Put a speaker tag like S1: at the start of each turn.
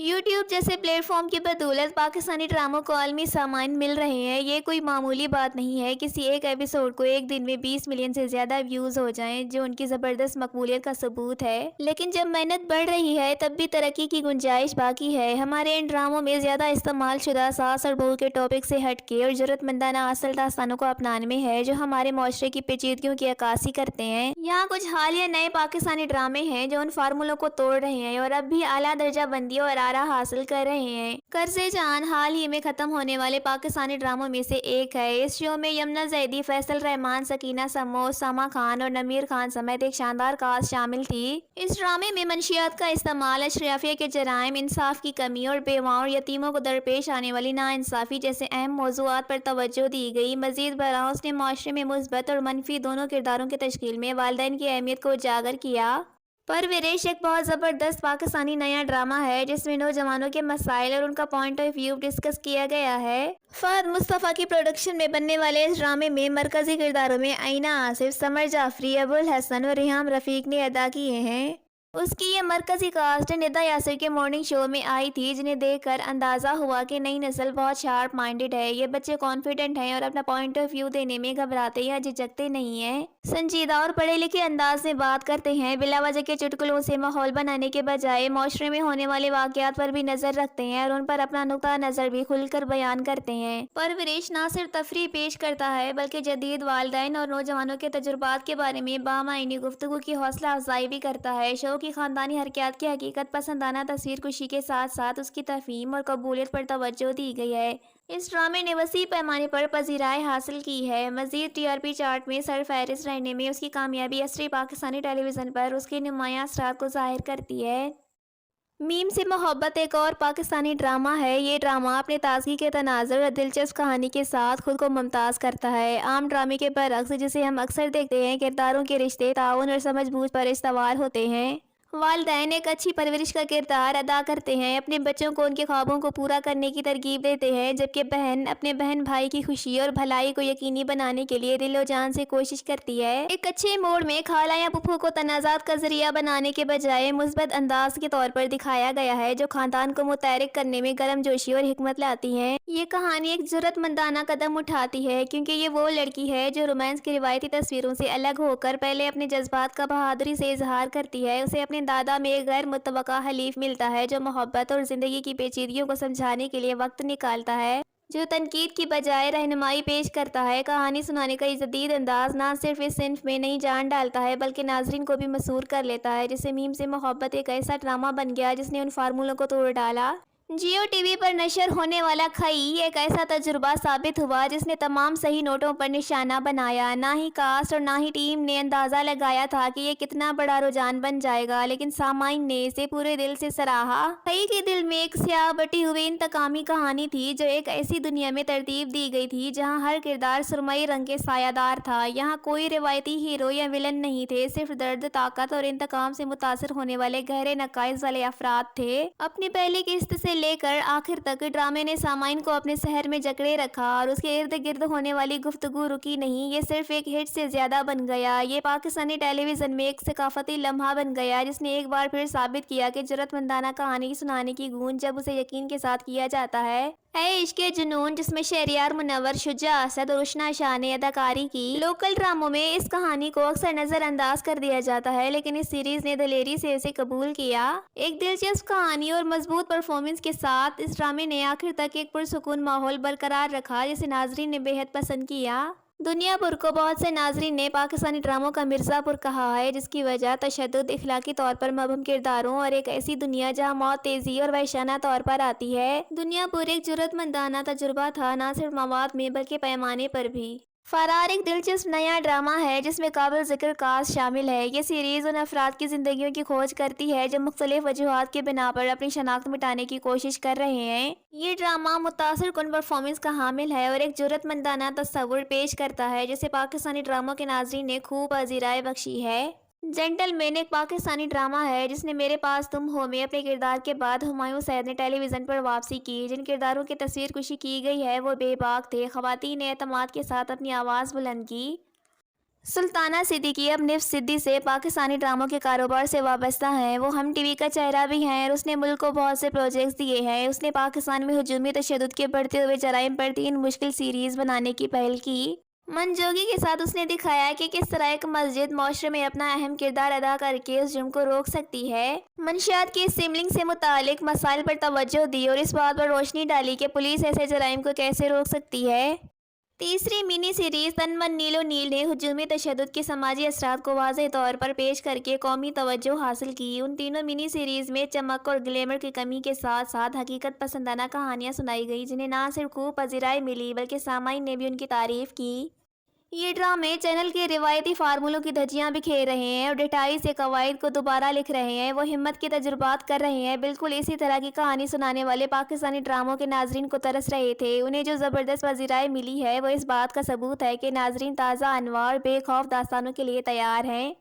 S1: YouTube جیسے plate form کی بدولت پاکستانی ڈراموں کو عالمی سامعین مل رہے ہیں۔ یہ کوئی معمولی بات نہیں ہے۔ کسی ایک ایپیسوڈ کو ایک دن میں 20 ملین سے زیادہ ویوز ہو جائیں جو ان کی زبردست مقبولیت کا ثبوت ہے۔ لیکن جب محنت بڑھ رہی ہے تب بھی ترقی کی گنجائش باقی ہے۔ ہمارے ان ڈراموں میں زیادہ استعمال شدہ ساس اور بہو کے ٹاپک سے ہٹ کے اور جرأت مندانہ اصل داستانوں کو اپنانے میں ہے جو ہمارے معاشرے کی پیچیدگیوں کی عکاسی کرتے ہیں۔ یہاں کچھ حالیہ نئے پاکستانی ڈرامے ہیں جو ان فارمولوں کو توڑ رہے ہیں اور اب بھی اعلیٰ درجہ بندی اور آرا حاصل کر رہے ہیں۔ قرض جان حال ہی میں ختم ہونے والے پاکستانی ڈراموں میں سے ایک ہے۔ اس شو میں یمنا زیدی، فیصل رحمان، سکینہ سمو، اسامہ خان اور نمیر خان سمیت ایک شاندار کاسٹ شامل تھی۔ اس ڈرامے میں منشیات کا استعمال، اشرافیہ کے جرائم، انصاف کی کمی اور بیواؤں اور یتیموں کو درپیش آنے والی ناانصافی جیسے اہم موضوعات پر توجہ دی گئی۔ مزید برآں اس نے معاشرے میں مثبت اور منفی دونوں کرداروں کی تشکیل میں والدین کی اہمیت کو اجاگر کیا۔ پرورش ایک بہت زبردست پاکستانی نیا ڈرامہ ہے جس میں نوجوانوں کے مسائل اور ان کا پوائنٹ آف ویو ڈسکس کیا گیا ہے۔ فہد مصطفیٰ کی پروڈکشن میں بننے والے اس ڈرامے میں مرکزی کرداروں میں آئینہ آصف، سمر جعفری، ابو الحسن اور ریحام رفیق نے ادا کیے ہیں۔ اس کی یہ مرکزی کاسٹ ندا یاسر کے مارننگ شو میں آئی تھی جنہیں دیکھ کر اندازہ ہوا کہ نئی نسل بہت شارپ مائنڈڈ ہے۔ یہ بچے کانفیڈنٹ ہیں اور اپنا پوائنٹ آف ویو دینے میں گھبراتے یا جھجکتے نہیں ہیں۔ سنجیدہ اور پڑھے لکھے انداز میں بات کرتے ہیں۔ بلا وجہ کے چٹکلوں سے ماحول بنانے کے بجائے معاشرے میں ہونے والے واقعات پر بھی نظر رکھتے ہیں اور ان پر اپنا نقطہ نظر بھی کھل کر بیان کرتے ہیں۔ پرورش نہ صرف تفریح پیش کرتا ہے بلکہ جدید والدین اور نوجوانوں کے تجربات کے بارے میں بامعنی گفتگو کی حوصلہ افزائی بھی کرتا ہے۔ شو کی خاندانی حرکیات کی حقیقت پسندانہ تصویر کشی کے ساتھ ساتھ اس کی تفہیم اور قبولیت پر توجہ دی گئی ہے۔ اس ڈرامے نے وسیع پیمانے پر پذیرائی حاصل کی ہے۔ مزید ٹی آر پی چارٹ میں سرفہرست رہنے میں اس کی کامیابی عصری پاکستانی ٹیلی ویژن پر اس کے نمایاں اثرات کو ظاہر کرتی ہے۔ میم سے محبت ایک اور پاکستانی ڈرامہ ہے۔ یہ ڈرامہ اپنے تازگی کے تناظر اور دلچسپ کہانی کے ساتھ خود کو ممتاز کرتا ہے۔ عام ڈرامے کے برعکس جسے ہم اکثر دیکھتے ہیں، کرداروں کے رشتے تعاون اور سمجھ بوجھ پر استوار ہوتے ہیں۔ والدین ایک اچھی پرورش کا کردار ادا کرتے ہیں، اپنے بچوں کو ان کے خوابوں کو پورا کرنے کی ترغیب دیتے ہیں، جبکہ بہن اپنے بہن بھائی کی خوشی اور بھلائی کو یقینی بنانے کے لیے دل و جان سے کوشش کرتی ہے۔ ایک اچھے موڑ میں خالہ یا پھپھو کو تنازعات کا ذریعہ بنانے کے بجائے مثبت انداز کے طور پر دکھایا گیا ہے جو خاندان کو متحرک کرنے میں گرم جوشی اور حکمت لاتی ہے۔ یہ کہانی ایک جرأت مندانہ قدم اٹھاتی ہے کیونکہ یہ وہ لڑکی ہے جو رومانس کی روایتی تصویروں سے الگ ہو کر پہلے اپنے جذبات کا بہادری سے اظہار کرتی ہے۔ اسے اپنے دادا میں ایک غیر متوقع حلیف ملتا ہے جو محبت اور زندگی کی پیچیدگیوں کو سمجھانے کے لیے وقت نکالتا ہے، جو تنقید کی بجائے رہنمائی پیش کرتا ہے۔ کہانی سنانے کا یہ جدید انداز نہ صرف اس صنف میں نئی جان ڈالتا ہے بلکہ ناظرین کو بھی مسحور کر لیتا ہے، جس سے میم سے محبت ایک ایسا ڈرامہ بن گیا جس نے ان فارمولوں کو توڑ ڈالا۔ جیو ٹی وی پر نشر ہونے والا کھئی ایک ایسا تجربہ ثابت ہوا جس نے تمام صحیح نوٹوں پر نشانہ بنایا۔ نہ ہی کاسٹ اور نہ ہی ٹیم نے اندازہ لگایا تھا کہ یہ کتنا بڑا رجحان بن جائے گا، لیکن سامعین نے اسے پورے دل سے سراہا۔ کھئی کے دل میں ایک سیاہ بٹی ہوئی انتقامی کہانی تھی جو ایک ایسی دنیا میں ترتیب دی گئی تھی جہاں ہر کردار سرمئی رنگ کے سایہ دار تھا۔ یہاں کوئی روایتی ہیرو یا ویلن نہیں تھے، صرف درد، طاقت اور انتقام سے متاثر ہونے والے گہرے نقائص والے افراد تھے۔ اپنی پہلی قسط سے لے کر آخر تک ڈرامے نے سامعین کو اپنے سحر میں جکڑے رکھا اور اس کے ارد گرد ہونے والی گفتگو رکی نہیں۔ یہ صرف ایک ہٹ سے زیادہ بن گیا۔ یہ پاکستانی ٹیلی ویژن میں ایک ثقافتی لمحہ بن گیا جس نے ایک بار پھر ثابت کیا کہ جرأت مندانہ کہانی سنانے کی گونج جب اسے یقین کے ساتھ کیا جاتا ہے۔ اے عشق جنون، جس میں شہریار منور، شجاع اسد اور اشنا شاہ نے اداکاری کی۔ لوکل ڈراموں میں اس کہانی کو اکثر نظر انداز کر دیا جاتا ہے لیکن اس سیریز نے دلیری سے اسے قبول کیا۔ ایک دلچسپ کہانی اور مضبوط پرفارمنس کے ساتھ اس ڈرامے نے آخر تک ایک پرسکون ماحول برقرار رکھا جسے ناظرین نے بے حد پسند کیا۔ دنیا بھر کو بہت سے ناظرین نے پاکستانی ڈراموں کا مرزا پور کہا ہے جس کی وجہ تشدد، اخلاقی طور پر مبہم کرداروں اور ایک ایسی دنیا جہاں موت تیزی اور وحشیانہ طور پر آتی ہے۔ دنیا پور ایک جرأت مندانہ تجربہ تھا، نہ صرف مواد میں بلکہ پیمانے پر بھی۔ فرار ایک دلچسپ نیا ڈرامہ ہے جس میں قابل ذکر کاسٹ شامل ہے۔ یہ سیریز ان افراد کی زندگیوں کی کھوج کرتی ہے جو مختلف وجوہات کی بنا پر اپنی شناخت مٹانے کی کوشش کر رہے ہیں۔ یہ ڈرامہ متاثر کن پرفارمنس کا حامل ہے اور ایک جرأت مندانہ تصور پیش کرتا ہے جسے پاکستانی ڈراموں کے ناظرین نے خوب پذیرائی بخشی ہے۔ جینٹل مین ایک پاکستانی ڈرامہ ہے جس نے میرے پاس تم ہو میں اپنے کردار کے بعد ہمایوں سعید نے ٹیلی ویژن پر واپسی کی۔ جن کرداروں کی تصویر کشی کی گئی ہے وہ بے باک تھے۔ خواتین نے اعتماد کے ساتھ اپنی آواز بلند کی۔ سلطانہ صدیقی اب نفس صدی سے پاکستانی ڈراموں کے کاروبار سے وابستہ ہیں۔ وہ ہم ٹی وی کا چہرہ بھی ہیں اور اس نے ملک کو بہت سے پروجیکٹس دیے ہیں۔ اس نے پاکستان میں ہجومی تشدد کے بڑھتے ہوئے جرائم پر 3 مشکل سیریز بنانے کی پہل کی۔ منجوگی کے ساتھ اس نے دکھایا کہ کس طرح ایک مسجد معاشرے میں اپنا اہم کردار ادا کر کے اس جرم کو روک سکتی ہے۔ منشیات کی سمگلنگ سے متعلق مسائل پر توجہ دی اور اس بات پر روشنی ڈالی کہ پولیس ایسے جرائم کو کیسے روک سکتی ہے۔ تیسری منی سیریز تن من نیل و نیل نے ہجومی تشدد کے سماجی اثرات کو واضح طور پر پیش کر کے قومی توجہ حاصل کی۔ ان تینوں منی سیریز میں چمک اور گلیمر کی کمی کے ساتھ ساتھ حقیقت پسندانہ کہانیاں سنائی گئی جنہیں نہ صرف خوب پذیرائی ملی بلکہ سامعین نے بھی ان کی تعریف کی۔ یہ ڈرامے چینل کے روایتی فارمولوں کی دھجیاں بکھیر رہے ہیں اور ڈٹائی سے قواعد کو دوبارہ لکھ رہے ہیں۔ وہ ہمت کے تجربات کر رہے ہیں۔ بالکل اسی طرح کی کہانی سنانے والے پاکستانی ڈراموں کے ناظرین کو ترس رہے تھے۔ انہیں جو زبردست پذیرائی ملی ہے وہ اس بات کا ثبوت ہے کہ ناظرین تازہ انواع اور بے خوف داستانوں کے لیے تیار ہیں۔